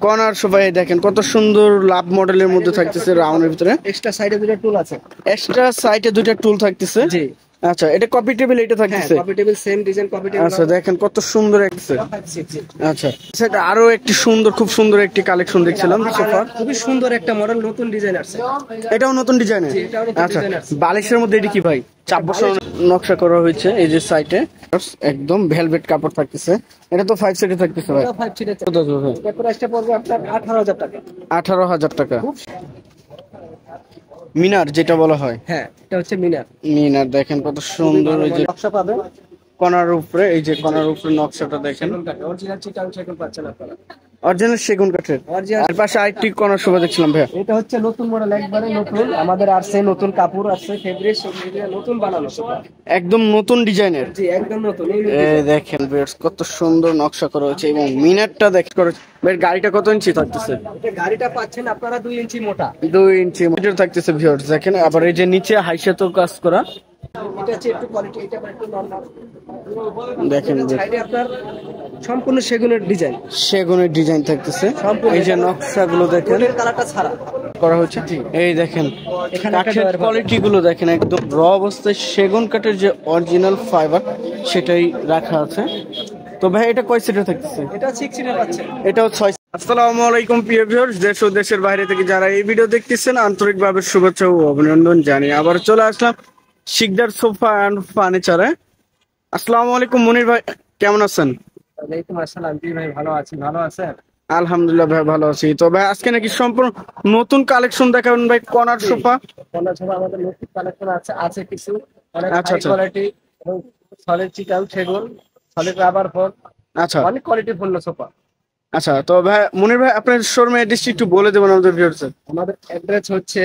Corner sofa দেখেন কত সুন্দর লাভ মডেলের মধ্যে থাকতেছে রাউন্ডের ভিতরে। এক্সট্রা সাইডে দুটো টুল আছে। এক্সট্রা সাইডে দুটো টুল থাকতেছে। জি আচ্ছা, এটা কপি টেবিল এটা থাকতেছে। Copy table same design copy table. আচ্ছা, দেখেন কত সুন্দর একটা। আচ্ছা, সেটা আরো একটি সুন্দর, খুব সুন্দর একটি কালেকশন দেখছিলাম সোফার। খুবই সুন্দর একটা মডেল, নতুন ডিজাইন আছে। এটাও নতুন ডিজাইনের। আচ্ছা, বালিশের মধ্যে এটি কি ভাই? চাপ বসানো নকশা করা হয়েছে এই যে সাইডে, একদম ভেলভেট কাপড় থাকতেছে। এটা তো 5 সিটে থাকতেছে ভাই। 5 সিটে। এটা প্রাইসটা পড়বে আপনার 18,000 টাকা। 18,000 টাকা। মিনার যেটা বলা হয়। হ্যাঁ, এটা হচ্ছে মিনার। মিনার দেখেন কত সুন্দর, এই যে নকশা পাবেন কর্নার উপরে, এই যে কর্নার উপরে নকশাটা দেখেন। অরিজিনাল চিটাং সেগুন পাচ্ছেন আপনারা। অরিজিনাল সেগুন কাঠের। আর পাশে আরেকটি কর্নার সোফা দেখছিলাম ভাই। এটা হচ্ছে নতুন মডেল, একবারে নতুন। আমাদের আসছে নতুন কাপড় আসছে, ফেব্রিক নতুন বানানো সোফা, একদম নতুন ডিজাইনের। জি একদম নতুন। এই দেখেন ভিউয়ার্স কত সুন্দর নকশা করা হয়েছে এবং মিনারটা দেখতে করেছে। ভাই গাড়িটা কত ইঞ্চি থাকতেছে? এটা গাড়িটা পাচ্ছেন আপনারা 2 ইঞ্চি মোটা। 2 ইঞ্চি মোটা থাকতেছে ভিউয়ার্স দেখেন। আবার এই যে নিচে হাইসাতো কাজ করা। এটা হচ্ছে একটু কোয়ালিটি, এটা একটু নরমাল দেখেন। সাইডে আপনার সম্পূর্ণ সেগুনের ডিজাইন, সেগুনের ডিজাইন থাকতেছে। এই যে নকশাগুলো দেখেন, কালারটা ছাড়া করা হচ্ছে। এই দেখেন কাঠের কোয়ালিটি গুলো দেখেন, একদম র অবস্থায় সেগুন কাঠের যে অরিজিনাল ফাইবার সেটাই রাখা আছে। তো ভাই এটা কয় সিটের থাকতেছে? এটা 6 সিটের পাচ্ছেন। এটাও 6। আসসালামু আলাইকুম প্রিয় ভিউয়ার্স, দেশ ও দেশের বাইরে থেকে যারা এই ভিডিও দেখতেছেন আন্তরিকভাবে শুভেচ্ছা ও অভিনন্দন জানিয়ে আবার চলে আসলাম শিকদার সোফা এন্ড ফার্নিচারে। আসসালামু আলাইকুম মনির ভাই, কেমন আছেন? ওয়ালাইকুম আসসালাম। জি ভাই ভালো আছি, ভালো আছেন? আলহামদুলিল্লাহ ভাই ভালো আছি। তো ভাই আজকে নাকি সম্পূর্ণ নতুন কালেকশন দেখাবেন ভাই, কর্নার সোফা। কর্নার সোফা আমাদের নতুন কালেকশন আছে কিছু, অনেক আচ্ছা হাই কোয়ালিটি এবং সলিড চিটাং সেগুন, সলিড রাবার ফোম। আচ্ছা, অনেক কোয়ালিটি ফুল সোফা। আচ্ছা তো ভাই মনির ভাই আপনার শোরুমের অ্যাড্রেসটি একটু বলে দেবেন আমাদের ভিউয়ার্সদের। আমাদের অ্যাড্রেস হচ্ছে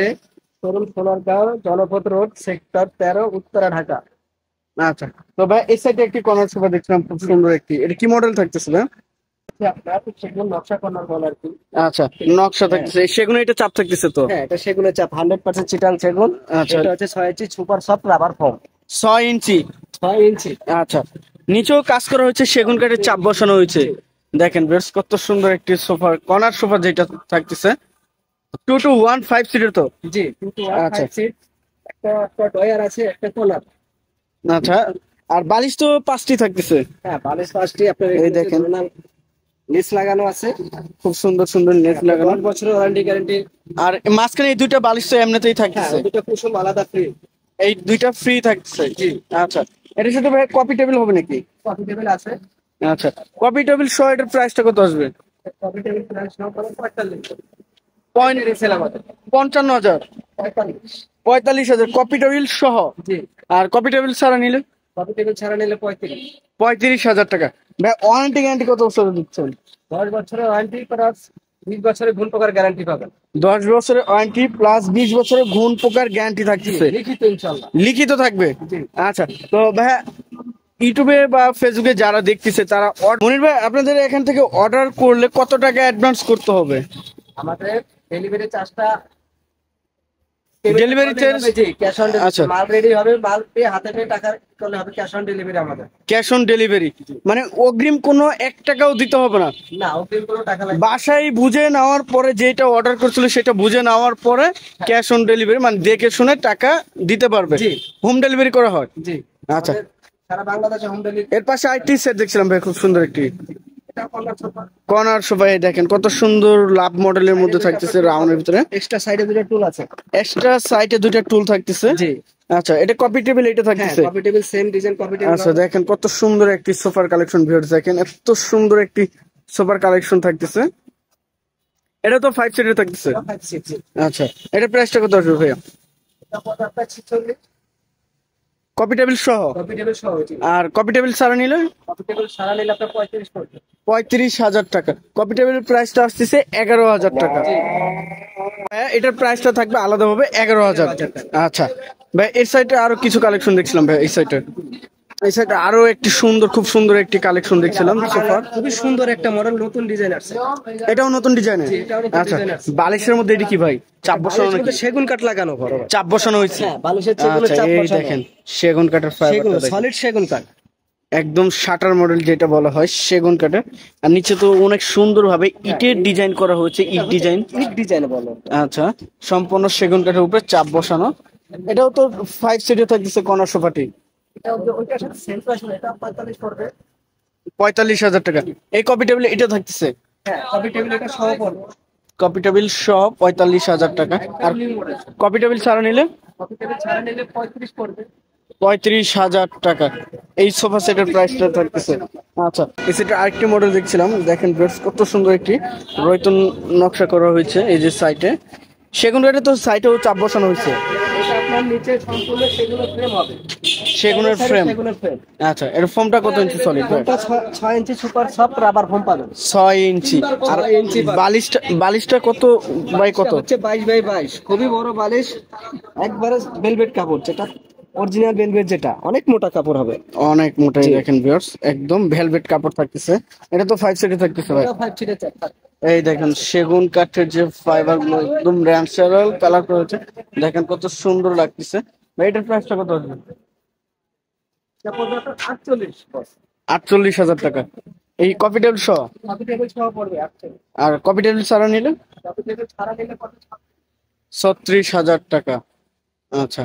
showroom Sonargaon, Janapath road, sector 13, Uttara, Dhaka. আচ্ছা, তো ভাই এই সাইডে একটি কর্নার সোফা দেখছিলাম, খুব সুন্দর একটি। এটা কি মডেল থাকতেছে ভাই? সেগুন নকশা কর্নার বল আর কি। আচ্ছা, নকশা থাকতেছে। সেগুন এটা চাপ থাকতেছে তো? হ্যাঁ, এটা সেগুনের চাপ 100% চিটাং সেগুন। আচ্ছা, এটা হচ্ছে 6 ইঞ্চি সুপার সফট রাবার ফোম। 6 ইঞ্চি। 6 ইঞ্চি। আচ্ছা, নিচেও কাজ করা হয়েছে, সেগুন কাঠের চাপ বসানো হয়েছে। দেখেন বেশ কত সুন্দর একটি সোফা, কর্নার সোফা যেটা থাকতেছে। 2 to 1 5 সিটের তো? জি, কিন্তু আচ্ছা, 5 সিট। একটা ডয়ার আছে, একটা কর্নার। আচ্ছা, আর বালিশ তো 5টি থাকতেছে। হ্যাঁ, বালিশ 5টি। আপনার এই দেখেন নিচ লাগানো আছে, খুব সুন্দর সুন্দর নেট লাগানো। 10 বছরের ওয়ারেন্টি গ্যারান্টি। আর মাঝখানে এই দুইটা বালিশ তো এমনিতেই থাকতেছে। হ্যাঁ, দুটো কুসুম আলাদা ফ্রি। এই দুইটা ফ্রি থাকতেছে। জি। আচ্ছা, এটার সাথে ভাই কপি টেবিল হবে নাকি? কফি টেবিল আছে। আচ্ছা, কপি টেবিল সহ এটার প্রাইসটা কত আসবে? কফি টেবিল প্রাইস নাও করে 45 সেল আমাদের। 55,000। 45,000 কপি টেবিল সহ। জি। আর কপি টেবিল ছাড়া নিলে? কফি টেবিল ছাড়া নিলে 35,000 টাকা। ভাই ওয়ারেন্টি গ্যারান্টি কত বছর দিচ্ছেন? 10 বছরের ওয়ারেন্টি প্লাস 20 বছরের গুণ প্রকার গ্যারান্টি পাবেন। 10 বছরের ওয়ারেন্টি প্লাস 20 বছরের গুণ পোকার গ্যারান্টি থাকছে। লিখিত ইনশাআল্লাহ। লিখিত থাকবে? জি। আচ্ছা, তো ভাই ইউটিউবে বা ফেসবুকে যারা দেখতেছে তারা মনির ভাই আপনাদের এখান থেকে অর্ডার করলে কত টাকা অ্যাডভান্স করতে হবে? আমাদের ডেলিভারি চার্জটা, delivery charge? G, cash on delivery. আচ্ছা, মাল রেডি হবে, মাল পেয়ে হাতে পেয়ে টাকা করলে হবে ক্যাশ অন ডেলিভারি আমাদের। ক্যাশ অন ডেলিভারি মানে অগ্রিম কোনো 1 টাকাও দিতে হবে না? না, অগ্রিম কোনো টাকা লাগবে না। বাসায় বুঝে নেওয়ার পরে যেটা অর্ডার করছিল সেটা বুঝে নেওয়ার পরে ক্যাশ অন ডেলিভারি মানে দেখে শুনে টাকা দিতে পারবে। জি। হোম ডেলিভারি করা হয়? জি। আচ্ছা, সারা বাংলাদেশে হোম ডেলিভারি। এর পাশে আইটি সেট দেখছিলাম ভাই, খুব সুন্দর একটি এটা কর্নার সোফা। কর্নার সোফা দেখেন কত সুন্দর লাভ মডেলের মধ্যে থাকতেছে রাউন্ডের ভিতরে। এক্সট্রা সাইডে দুটো টুল আছে। এক্সট্রা সাইডে দুটো টুল থাকতেছে। জি। আচ্ছা, এটা কপি টেবিল এটা হ্যাঁ, থাকতেছে। Copy table same design copy table. আচ্ছা, দেখেন কত সুন্দর একটি সোফার কালেকশন ভিউয়ার্স, দেখেন এত সুন্দর একটি সোফার কালেকশন থাকতেছে। এটা তো 5 সিটের থাকতেছে। 5 সিট। আচ্ছা, এটা প্রাইসটা কত আসবে ভাইয়া? এটা পড়বে আপনার 46। কপি টেবিল সহ? কপি টেবিল সহ। জি। আর কপি টেবিল ছাড়া নিলে? কপি টেবিল সারা নিলে আপনার 35 পড়বে। 35,000 টাকা। কপি টেবিলের প্রাইসটা আসতেছে 11,000 টাকা। জি। হ্যাঁ, এটার প্রাইসটা থাকবে আলাদাভাবে 11,000। আচ্ছা ভাই, এর সাইডে আরো কিছু কালেকশন দেখছিলাম ভাই। এই সাইডে আরো একটি সুন্দর, খুব সুন্দর একটি কালেকশন দেখছিলাম সোফার। খুবই সুন্দর একটা মডেল, নতুন ডিজাইন আছে। এটাও নতুন ডিজাইনের। জি, এটাও নতুন আচ্ছা, ডিজাইন আছে। বালিশের মধ্যে এটি কি ভাই? চাপ বসানো নাকি? সেগুন কাঠ লাগানো বড় চাপ বসানো হয়েছে? হ্যাঁ, বালিশের সেগুনের আচ্ছা, চাপ এই বসানো। দেখেন সেগুন কাঠের ফাইবারটা দেখেন। সলিড সেগুন কাঠ। একদম শাটার মডেল যেটা বলা হয় সেগুন কাঠের। আর নিচে তো অনেক সুন্দর ভাবে ইটের ডিজাইন করা হয়েছে, ইট ডিজাইন। ইট ডিজাইন বলো। আচ্ছা, সম্পূর্ণ সেগুন কাঠের উপরে চাপ বসানো। এটাও তো 5 সিটে থাকতেছে কর্নার সোফাটি। এটা ওইটার সাথে সেম প্রাইস না, এটা 45 পড়বে। 45,000 টাকা। এই কপি টেবিল এটা থাকতেছে। হ্যাঁ, কপি টেবিল এটা সহ পড়বে। কপি টেবিল সহ 45,000 টাকা। আর কপি টেবিল ছাড়া নিলে কপি টেবিল ছাড়া নিলে 35 পড়বে। 35,000 টাকা এই সোফা সেটের প্রাইসটা থাকতেছে। আচ্ছা, এই সেটের আরেকটি মডেল দেখছিলাম, দেখেন বেশ কত সুন্দর একটি রয়তুন নকশা করা হয়েছে। এই যে সাইটে সেগুন কাঠে তো সাইটেও চাপ বসানো হয়েছে। এটা আপনার নিচে সম্পূর্ণ সেগুনের ফ্রেম হবে। সেগুনের ফ্রেম। সেগুনের ফ্রেম। আচ্ছা, এর ফোমটা কত ইঞ্চি সলিড? ফোমটা 6 ইঞ্চি সুপার সফট রাবার ফোম পাবেন। 6 ইঞ্চি। আর 6 ইঞ্চি বালিশটা কত বাই কত? হচ্ছে 22 বাই 22, খুবই বড় বালিশ। একবারে ভেলভেট কাপড়, যেটা অরিজিনাল ভেলভেট, যেটা অনেক মোটা কাপড় হবে। অনেক মোটাই দেখেন ভিউয়ার্স, একদম ভেলভেট কাপড় থাকতেছে। এটা তো 5 সিটে থাকতেছে ভাই। এটা 5 সিটের চার। এই দেখেন সেগুন কাঠের যে ফাইবার গুলো একদম ন্যাচারাল কালার করা হয়েছে, দেখেন কত সুন্দর লাগতেছে ভাই। এটার প্রাইসটা কত আসবে? এটা পড়বে আপনার 48 বস। 48,000 টাকা এই কপি টেবিল সহ। কপি টেবিল সহ পড়বে 48। আর কপি টেবিল ছাড়া নিলে কপি টেবিল ছাড়া নিলে কত? 36,000 টাকা। আচ্ছা,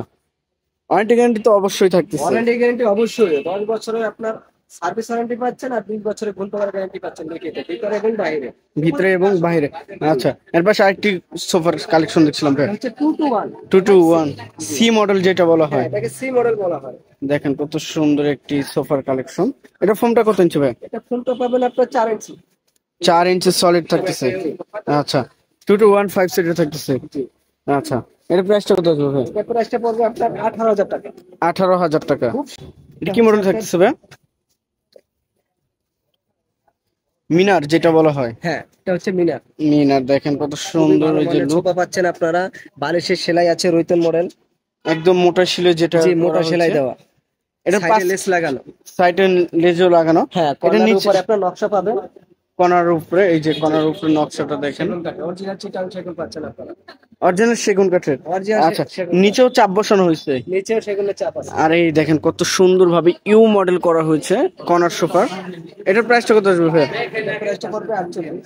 ওয়ারেন্টি গ্যারান্টি তো অবশ্যই থাকতেছে। ওয়ারেন্টি গ্যারান্টি অবশ্যই 10 বছরের আপনার সার্ভিস ওয়ারেন্টি পাচ্ছেন, আর 20 বছরের গুণ করার গ্যারান্টি পাচ্ছেন লিখিত, ভিতরে এবং বাইরে। ভিতরে এবং বাইরে। আচ্ছা, এর পাশে আরেকটি সোফার কালেকশন দেখছিলাম ভাই, এটা হচ্ছে 2 to 1। 221 সি মডেল যেটা বলা হয়। এটাকে সি মডেল বলা হয়। দেখেন কত সুন্দর একটি সোফার কালেকশন। এটা ফোমটা কত ইঞ্চি ভাই? এটা ফোনটা পাবেন আপনার 4 ইঞ্চি। 4 ইঞ্চি সলিড থাকতেছে। আচ্ছা, 221 5 সিটার থাকতেছে। আচ্ছা, এর প্রাইসটা কত আসবে ভাই? এটা প্রাইসটা পড়বে আপনার 18,000 টাকা। 18,000 টাকা। এটা কি মডেল থাকতেছে ভাই? মিনার যেটা বলা হয়। হ্যাঁ, এটা হচ্ছে মিনার। মিনার দেখেন কত সুন্দর এই যে লুক। সোফা পাচ্ছেন আপনারা, বালিশের সেলাই আছে রয়তুন মডেল, একদম মোটা শিলে যেটা জি মোটা সেলাই দেওয়া। এটা সাইডে লেস লাগানো। সাইডে লেজও লাগানো। হ্যাঁ, এটা কর্নারের নিচে উপরে আপনার নকশা পাবেন। কর্নার উপরে, এই যে কর্নার উপরে নকশাটা দেখেন, অরিজিনাল চিটাং সেগুন পাচ্ছেন আপনারা। অরিজিনাল সেগুন কাঠের। অরিজিনাল আচ্ছা, নিচেও চাপ বসানো হয়েছে। নিচেও সেগুনের চাপ আছে। আর এই দেখেন কত সুন্দর ভাবে ইউ মডেল করা হয়েছে কর্নার সোফার। এটার প্রাইসটা কত আসবে ভাই? এটা প্রাইসটা পড়বে 48।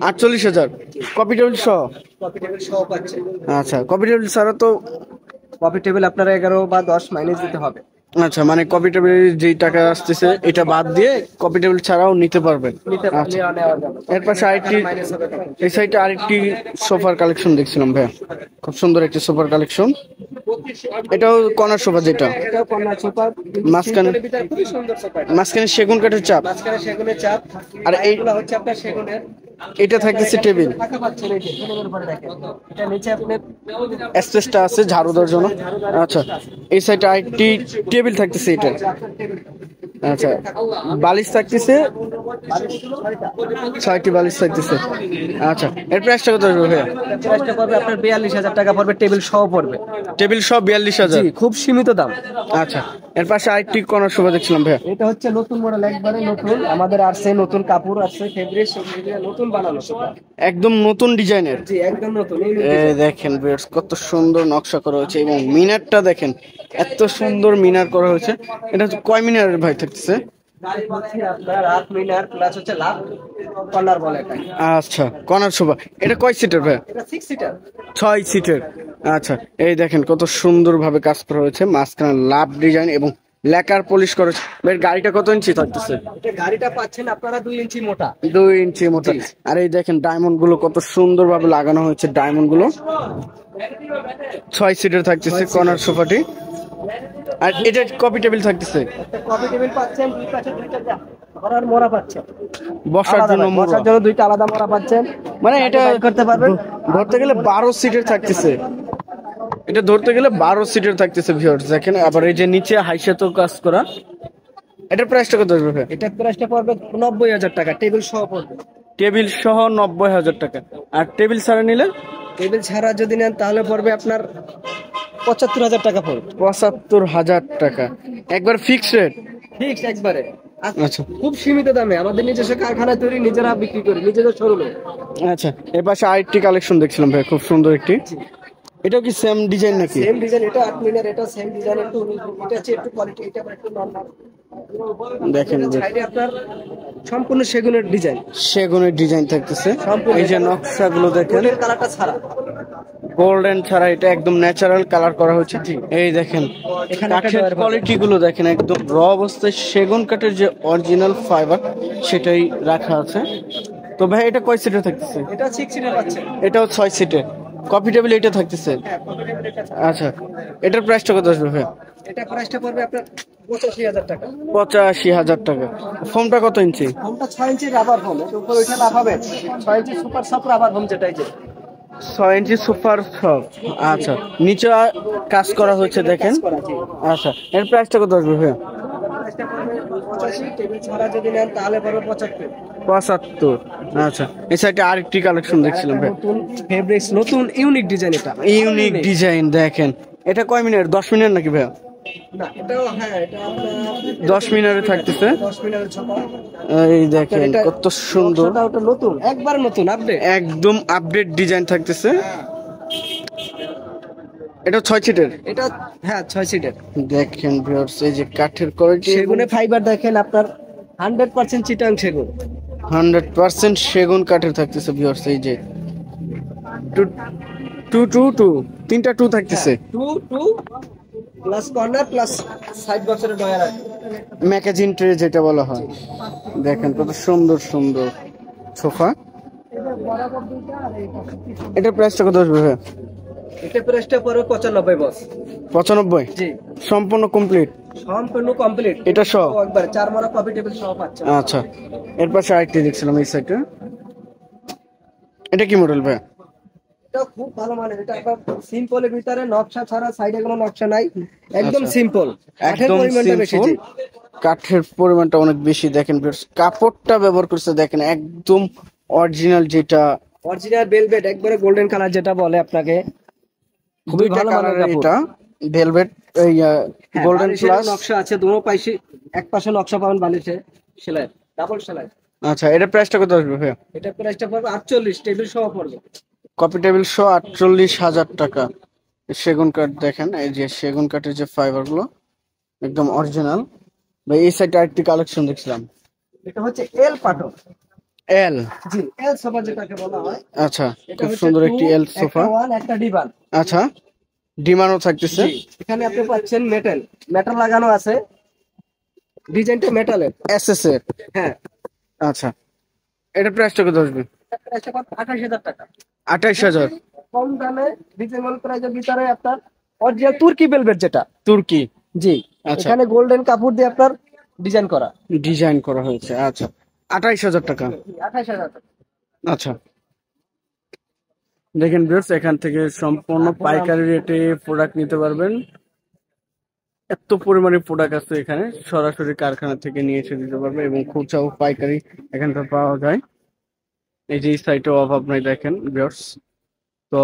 48,000 কপি টেবিল সহ। কপি টেবিল সহ পাচ্ছেন। আচ্ছা, কপি টেবিল ছাড়া তো? কপি টেবিল আপনারা 11 বা 10 মাইনাস দিতে হবে। আচ্ছা, মানে কপি টেবিল যেই টাকা আসতেছে এটা বাদ দিয়ে কপি টেবিল ছাড়াও নিতে পারবেন। আচ্ছা, এর পাশে আরেকটি, এই সাইডে আরেকটি সোফার কালেকশন দেখছিলাম ভাই, খুব সুন্দর একটি সোফার কালেকশন। এটাও কর্নার সোফা যেটা এটাও কর্নার সোফা, মাঝখানে খুবই সুন্দর সোফা। মাঝখানে সেগুন কাঠের চাপ। মাঝখানে সেগুনের চাপ। আর এইগুলো হচ্ছে আপনার সেগুনের। এটা থাকতেছে টেবিল। ফাঁকা পাচ্ছেন, এই যে টেবিলের উপরে দেখেন। এটা নিচে আপনার স্পেসটা আছে ঝাড়ু দেওয়ার জন্য। আচ্ছা, এই সাইডে আরেকটি টেবিল থাকতেছে এটা। আচ্ছা, বালিশ থাকতেছে 6টি বালিশ থাকতেছে। আচ্ছা, এর প্রাইসটা কত আসবে ভাইয়া? প্রাইসটা পড়বে আপনার 42,000 টাকা পড়বে, টেবিল সহ পড়বে। টেবিল সহ 42,000। জি, খুব সীমিত দাম। আচ্ছা, এর পাশে আরেকটি কর্নার সোফা দেখছিলাম ভাইয়া। এটা হচ্ছে নতুন মডেল, একবারে নতুন, আমাদের আসছে নতুন কাপড় আসছে, ফেব্রিক নতুন বানানো সোফা। একদম নতুন ডিজাইনের। জি, একদম নতুন। এই দেখেন ভিউয়ার্স কত সুন্দর নকশা করা হয়েছে, এবং মিনারটা দেখেন এত সুন্দর মিনার করা হয়েছে। এটা হচ্ছে কয় মিনারের ভাই থাকতেছে? আপনার 8 মিনার প্লাস হচ্ছে লাভ কর্নার বলে এটা। আচ্ছা, কর্নার সোফা। এটা কয় সিটের ভাই? এটা 6 সিটার। 6 সিটের। আচ্ছা, এই দেখেন কত সুন্দর ভাবে কাজ করা হয়েছে, মাঝখানে লাভ ডিজাইন এবং লেকার পলিশ করেছে। এর গাড়িটা কত ইঞ্চি থাকতেছে? এটা গাড়িটা পাচ্ছেন আপনারা 2 ইঞ্চি মোটা। 2 ইঞ্চি মোটা। আর এই দেখেন ডায়মন্ড গুলো কত সুন্দর ভাবে লাগানো হয়েছে, ডায়মন্ড গুলো। 6 সিটের থাকতেছে কর্নার সোফাটি। আর এটা কপি টেবিল থাকতেছে। একটা কপি টেবিল পাচ্ছেন, দুই পাশে দুইটা ধরার মোড়া পাচ্ছেন, বসার জন্য বসার জন্য দুইটা আলাদা মোড়া পাচ্ছেন। মানে এটা করতে পারবেন। ধরতে গেলে 12 সিটের থাকতেছে। এটা ধরতে গেলে 12 সিটের থাকতেছে ভিউয়ার্স দেখেন। আবার এই যে নিচে হাইসেতো কাজ করা। এটার প্রাইসটা কত আসবে ভাই? এটার প্রাইসটা পড়বে 90,000 টাকা, টেবিল সহ পড়বে। টেবিল সহ 90,000 টাকা। আর টেবিল ছাড়া নিলে? টেবিল ছাড়া যদি নেন তাহলে পড়বে আপনার 75,000 টাকা পড়বে। 75,000 টাকা একবার ফিক্স রেট? ফিক্স একবারে। আচ্ছা, খুব সীমিত দামে, আমাদের নিজস্ব কারখানায় তৈরি, নিজেরা বিক্রি করি, নিজেদের শোরুমে। আচ্ছা, এর পাশে আরেকটি কালেকশন দেখছিলাম ভাই, খুব সুন্দর একটি। এটাও কি সেম ডিজাইন নাকি? সেম ডিজাইন, এটা 8 মিটার, এটা সেম ডিজাইন, একটু এটা হচ্ছে একটু কোয়ালিটি, এটা আবার একটু নরমাল। দেখেন সাইডে আপনার সম্পূর্ণ সেগুনের ডিজাইন, সেগুনের ডিজাইন থাকতেছে। সম্পূর্ণ এই যে নকশাগুলো দেখেন, গোল্ডেন কালারটা ছাড়া, গোল্ডেন ছাড়া এটা একদম ন্যাচারাল কালার করা হয়েছে। এই দেখেন এখানে একটা কাঠের ডয়ার কোয়ালিটি গুলো দেখেন, একদম র অবস্থায় সেগুন কাঠের যে অরিজিনাল ফাইবার সেটাই রাখা আছে। তো ভাই এটা কয় সিটের থাকতেছে? এটা 6 সিটার পাচ্ছে। এটাও 6 সিটের, কফি টেবিল এটা থাকতেছে। হ্যাঁ, কফি টেবিল এটা আছে। আচ্ছা, এটার প্রাইসটা কত আসবে ভাই? এটা প্রাইসটা পড়বে আপনার 85,000 টাকা। 85,000 টাকা। ফোমটা কত ইঞ্চি? ফোমটা 6 ইঞ্চি রাবার ফোম, এর উপর ওইটা লাফাবে 6 ইঞ্চি সুপার সফট রাবার ফোম, যেটাই যে 6 ইঞ্চি সুপার সফট। আচ্ছা, নিচে কাজ করা হচ্ছে দেখেন। আচ্ছা, এর প্রাইসটা কত আসবে ভাই? প্রাইসটা পড়বে 85, টেবিল ছাড়া যদি নেন তাহলে পড়বে 75। 75। আচ্ছা, এই সাইডে আরেকটি কালেকশন দেখছিলাম ভাই, নতুন ফেব্রিক্স, নতুন ইউনিক ডিজাইন। এটা ইউনিক ডিজাইন দেখেন। এটা কয় মিনিট? 10 মিনিট নাকি ভাই? না, এটাও হ্যাঁ, এটা আপনার 10 মিনিটে থাকতেছে। 10 মিনিটের ছটা। এই দেখেন কত সুন্দর, নকশাটা ওটা নতুন, একবার নতুন আপডেট, একদম আপডেট ডিজাইন থাকতেছে। এটা 6 সিটের। এটা হ্যাঁ 6 সিটের। দেখেন ভিউয়ার্স, এই যে কাঠের কোয়ালিটি, সেগুনে ফাইবার দেখেন আপনার 100% চিটাং সেগুন, 100% সেগুন কাঠের থাকতেছে ভিউয়ার্স। এই যে টু টু টু তিনটা টু থাকতেছে। 2 প্লাস কর্নার প্লাস সাইড বক্সের ডয়ার আছে, ম্যাগাজিন ট্রে যেটা বলা হয়। দেখেন কত সুন্দর সুন্দর সোফা। এটার প্রাইসটা কত আসবে ভাই? এটা প্রাইসটা পড়বে 95 বস। 95? জি, সম্পূর্ণ কমপ্লিট, সম্পূর্ণ কমপ্লিট। এটা সহ একবার 4 মারা কফি টেবিল সহ পাচ্ছেন। আচ্ছা, এর পাশে আরেকটি দেখছিলাম এই সাইডে। এটা কি মডেল ভাই? এটা খুব ভালো মানের, এটা একদম সিম্পলের ভিতরে, নকশা ছাড়া, সাইডে কোনো নকশা নাই, একদম আচ্ছা। সিম্পল। কাঠের একদম পরিমাণটা বেশি। সিম্পল, জি, কাঠের পরিমাণটা অনেক বেশি। দেখেন কাপড়টা ব্যবহার করছে দেখেন, একদম অরিজিনাল, যেটা অরিজিনাল ভেলভেট, একবারে গোল্ডেন কালার যেটা বলে আপনাকে, খুবই দুইটা ভালো মানের কালারের। কাপড়। এটা ভেলভেট, এই গোল্ডেন বালিশের প্লাস নকশা আছে, দুটো পাশে, এক পাশে নকশা পাবেন বালিশে, সেলাই, ডাবল সেলাই। আচ্ছা, এটার প্রাইসটা কত আসবে ভাই? এটা প্রাইসটা পড়বে 48, টেবিল সহ পড়বে। কপি টেবিল সহ 48,000 টাকা। সেগুন কাঠ দেখেন, এই যে সেগুন কাঠের যে ফাইবার গুলো একদম অরিজিনাল। ভাই এই সাইডে আরেকটি কালেকশন দেখছিলাম, এটা হচ্ছে এল পাটন। এল। জি, এল সোফা যেটাকে বলা হয়। আচ্ছা, এটা খুব হচ্ছে সুন্দর 2, একটি এল সোফা। একটা 1, একটা ডিভান। আচ্ছা, ডিমান্ডও থাকতেছে। জি, এখানে আপনি পাচ্ছেন মেটাল, মেটাল লাগানো আছে, ডিজাইনটা মেটালের। এসএস এর। হ্যাঁ, আচ্ছা, এটার প্রাইসটা কত আসবে? এটা প্রাইসটা 28,000 টাকা। 28,000। কম দামে রিজনেবল প্রাইসের ভিতরে আপনার অরিজিনাল তুর্কি ভেলভেট যেটা। তুর্কি। জি, আচ্ছা, এখানে গোল্ডেন কাপড় দিয়ে আপনার ডিজাইন করা। ডিজাইন করা হয়েছে। আচ্ছা, 28,000 টাকা। 28,000 টাকা। আচ্ছা, দেখেন ভিউয়ার্স, এখান থেকে সম্পূর্ণ পাইকারি রেটে প্রোডাক্ট নিতে পারবেন। এত পরিমাণে প্রোডাক্ট আছে এখানে, সরাসরি কারখানা থেকে নিয়ে এসে দিতে পারবে এবং খুচরা ও পাইকারি এখান থেকে পাওয়া যায়। এই যে সাইটেও অভাব নাই দেখেন ভিউয়ার্স। তো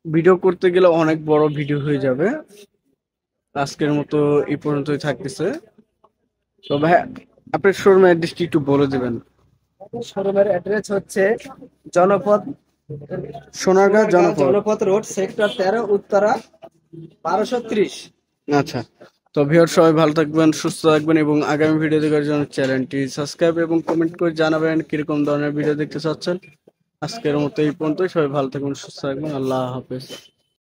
ভিডিও করতে গেলে অনেক বড় ভিডিও হয়ে যাবে, আজকের মতো এই পর্যন্তই থাকতেছে। তো ভাই আপনার শোরুম অ্যাড্রেসটি একটু বলে দেবেন। শোরুমের অ্যাড্রেস হচ্ছে জনপদ, সোনারগাঁ জনপদ। জনপদ রোড, সেক্টর 13, উত্তরা 1230। আচ্ছা, তো ভিউয়ার সবাই ভালো থাকবেন, সুস্থ থাকবেন এবং আগামী ভিডিও দেখার জন্য চ্যানেলটি সাবস্ক্রাইব এবং কমেন্ট করে জানাবেন কিরকম ধরনের ভিডিও দেখতে চাচ্ছেন। আজকের মতো এই পর্যন্ত, সবাই ভালো থাকবেন, সুস্থ থাকবেন, আল্লাহ হাফেজ।